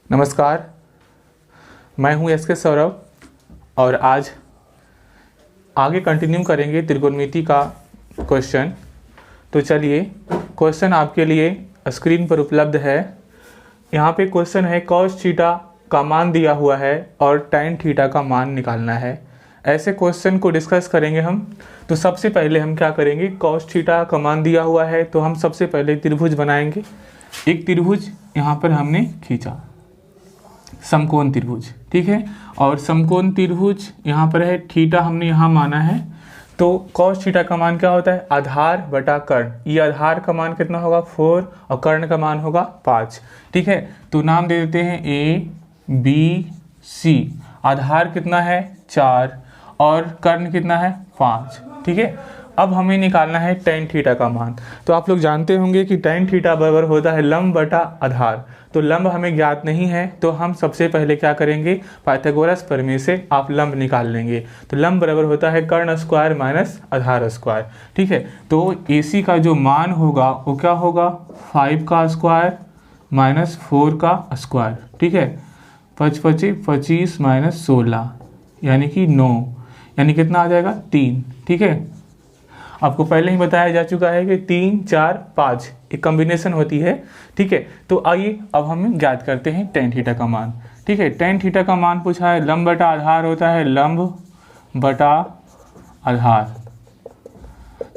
नमस्कार, मैं हूं एस के सौरभ और आज आगे कंटिन्यू करेंगे त्रिकोणमिति का क्वेश्चन। तो चलिए, क्वेश्चन आपके लिए स्क्रीन पर उपलब्ध है। यहाँ पे क्वेश्चन है कॉस थीटा का मान दिया हुआ है और टैन थीटा का मान निकालना है। ऐसे क्वेश्चन को डिस्कस करेंगे हम। तो सबसे पहले हम क्या करेंगे, कॉस थीटा का मान दिया हुआ है तो हम सबसे पहले त्रिभुज बनाएंगे। एक त्रिभुज यहाँ पर हमने खींचा, समकोण त्रिभुज, ठीक है। और समकोण त्रिभुज यहाँ पर है, थीटा हमने यहाँ माना है। तो कॉस थीटा का मान क्या होता है, आधार बटा कर्ण। ये आधार का मान कितना होगा 4 और कर्ण का मान होगा 5, ठीक है। तो नाम दे देते हैं A B C। आधार कितना है 4 और कर्ण कितना है 5, ठीक है। अब हमें निकालना है टैन थीटा का मान। तो आप लोग जानते होंगे कि टैन थीटा बराबर होता है लंब बटा आधार। तो लंब हमें ज्ञात नहीं है तो हम सबसे पहले क्या करेंगे, पाइथागोरस प्रमेय से आप लंब निकाल लेंगे। तो लंब बराबर होता है कर्ण स्क्वायर माइनस आधार स्क्वायर, ठीक है। तो AC का जो मान होगा वो क्या होगा, 5 का स्क्वायर माइनस 4 का स्क्वायर, ठीक है। 5 5 25 माइनस 16 यानी कि 9, यानी कितना आ जाएगा 3, ठीक है। आपको पहले ही बताया जा चुका है कि 3 4 5 एक कॉम्बिनेशन होती है, ठीक है। तो आइए अब हम ज्ञात करते हैं टैन थीटा का मान, ठीक है। टैन थीटा का मान पूछा है, लंब बटा आधार होता है लंब बटा आधार।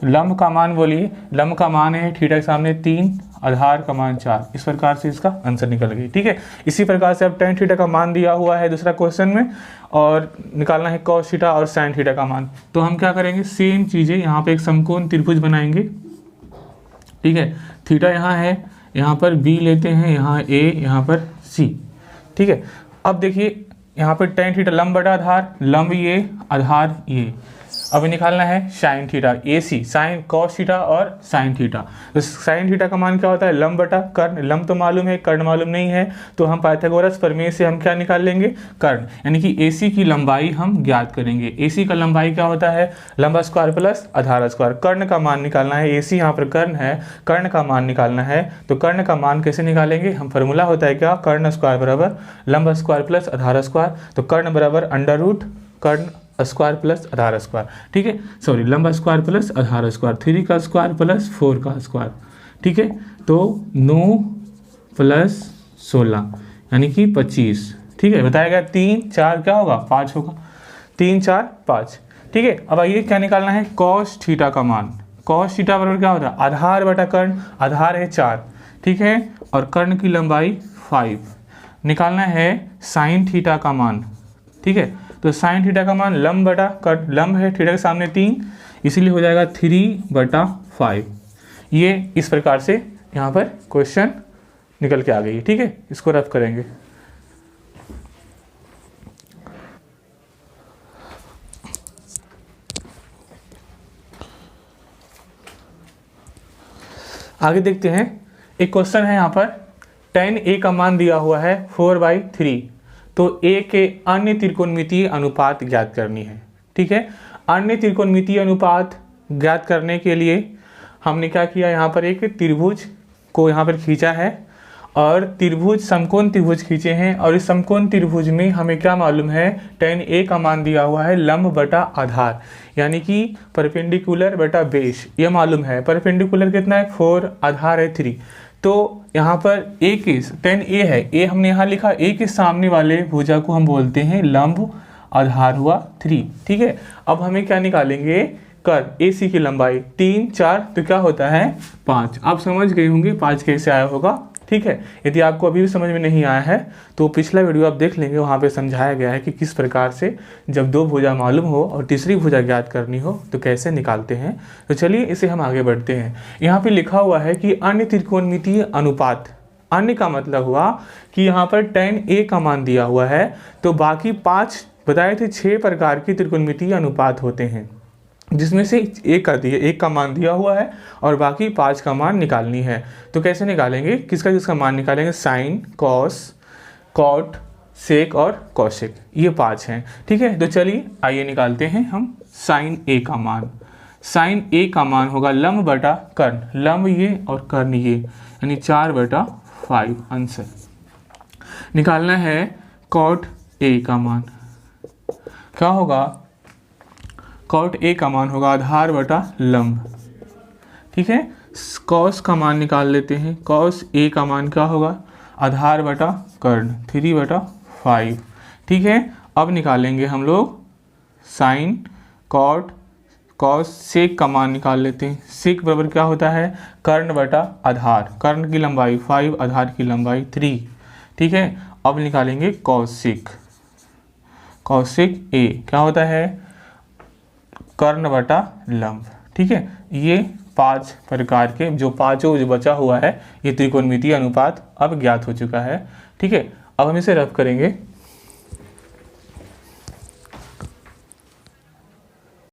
लंब का मान बोलिए, लंब का मान है थीटा के सामने 3, आधार का मान 4। इस प्रकार से इसका आंसर निकल गई, ठीक है। इसी प्रकार से अब टैन थीटा का मान दिया हुआ है दूसरा क्वेश्चन में और निकालना है कॉस थीटा और साइन थीटा का मान। तो हम क्या करेंगे, सेम चीज़ें यहाँ पे एक समकोण त्रिभुज बनाएंगे, ठीक है। थीटा यहाँ है, यहाँ पर B लेते हैं, यहाँ A, यहाँ पर C, ठीक है। अब देखिए यहाँ पर टैन थीटा लंब बटा आधार, लंब ये आधार ये। अब निकालना है sine theta AC, sine cos theta और साइन थीटा। तो साइन थीटा का मान क्या होता है, लंब बटा कर्ण। लंब तो मालूम है, कर्ण मालूम नहीं है, तो हम पाइथागोरस प्रमेय से हम क्या निकाल लेंगे, कर्ण। यानी कि AC की लंबाई हम ज्ञात करेंगे। AC का लंबाई क्या होता है, लंबा स्क्वायर प्लस आधार स्क्वायर। कर्ण का मान निकालना है, AC यहाँ पर कर्ण है, कर्ण का मान निकालना है। तो कर्ण का मान कैसे निकालेंगे, हम फॉर्मूला होता है क्या, कर्ण स्क्वायर बराबर लंबा स्क्वायर प्लस आधार स्क्वायर। तो कर्ण बराबर अंडर रूट कर्ण स्क्वायर प्लस आधार स्क्वायर, ठीक है। सॉरी, लंबा स्क्वायर प्लस आधार स्क्वायर, 3 का स्क्वायर प्लस 4 का स्क्वायर, ठीक है। तो 9 प्लस 16 यानी कि 25, ठीक है। बताया गया 3 4 क्या होगा 5 होगा, 3 4 5, ठीक है। अब आइए क्या निकालना है, कॉस थीटा का मान। कॉस थीटा बराबर क्या होता है, आधार बटा कर्ण। आधार है 4, ठीक है, और कर्ण की लंबाई 5। निकालना है साइन थीटा का मान, ठीक है। तो साइन थीटा का मान लंब बटा कर्ण, लंब है थीटा के सामने 3, इसीलिए हो जाएगा 3/5। ये इस प्रकार से यहाँ पर क्वेश्चन निकल के आ गई, ठीक है। इसको रफ करेंगे। आगे देखते हैं, एक क्वेश्चन है यहाँ पर, tan A का मान दिया हुआ है 4/3। तो A के अन्य त्रिकोणमितीय अनुपात ज्ञात करनी है, ठीक है। अन्य त्रिकोणमितीय अनुपात ज्ञात करने के लिए हमने क्या किया, यहाँ पर एक त्रिभुज को यहाँ पर खींचा है और त्रिभुज समकोण त्रिभुज खींचे हैं। और इस समकोण त्रिभुज में हमें क्या मालूम है, tan A का मान दिया हुआ है लंब बटा आधार, यानी कि परपेंडिकुलर बटा बेस। ये मालूम है, परपेंडिकुलर कितना है 4, आधार है 3। तो यहाँ पर A के tan A है, A हमने यहाँ लिखा, A के सामने वाले भुजा को हम बोलते हैं लंब, आधार हुआ 3, ठीक है। अब हमें क्या निकालेंगे, कर्ण AC की लंबाई 3 4, तो क्या होता है 5। आप समझ गए होंगे 5 कैसे आया होगा, ठीक है। यदि आपको अभी भी समझ में नहीं आया है तो पिछला वीडियो आप देख लेंगे, वहाँ पे समझाया गया है कि किस प्रकार से जब 2 भुजा मालूम हो और तीसरी भुजा ज्ञात करनी हो तो कैसे निकालते हैं। तो चलिए इसे हम आगे बढ़ते हैं। यहाँ पे लिखा हुआ है कि अन्य त्रिकोणमितीय अनुपात। अन्य का मतलब हुआ कि यहाँ पर tan A का मान दिया हुआ है, तो बाकी 5 बताए थे 6 प्रकार के त्रिकोणमितीय अनुपात होते हैं, जिसमें से एक का मान दिया हुआ है और बाकी 5 का मान निकालनी है। तो कैसे निकालेंगे, किसका किसका मान निकालेंगे, साइन, कॉस, कॉट, सेक और कॉसेक, ये 5 हैं, ठीक है। तो चलिए आइए निकालते हैं हम साइन A का मान। साइन A का मान होगा लंब बटा कर्ण, लंब ये और कर्ण ये, यानी 4/5 आंसर। निकालना है कॉट ए का मान। क्या होगा? कॉट ए का मान होगा आधार बटा लंब। ठीक है, कॉस का मान निकाल लेते हैं। कॉस ए का मान क्या होगा? आधार बटा कर्ण 3/5। ठीक है, अब निकालेंगे हम लोग साइन कॉट कॉस। सेक का मान निकाल लेते हैं। सेक बराबर क्या होता है? कर्ण बटा आधार। कर्ण की लंबाई 5, आधार की लंबाई 3। ठीक है, अब निकालेंगे कॉसेक। कॉसेक ए क्या होता है? कर्ण बटा लंब। ठीक है, ये 5 प्रकार के जो बचा हुआ है ये त्रिकोणमितीय अनुपात अब ज्ञात हो चुका है। ठीक है, अब हम इसे रफ करेंगे।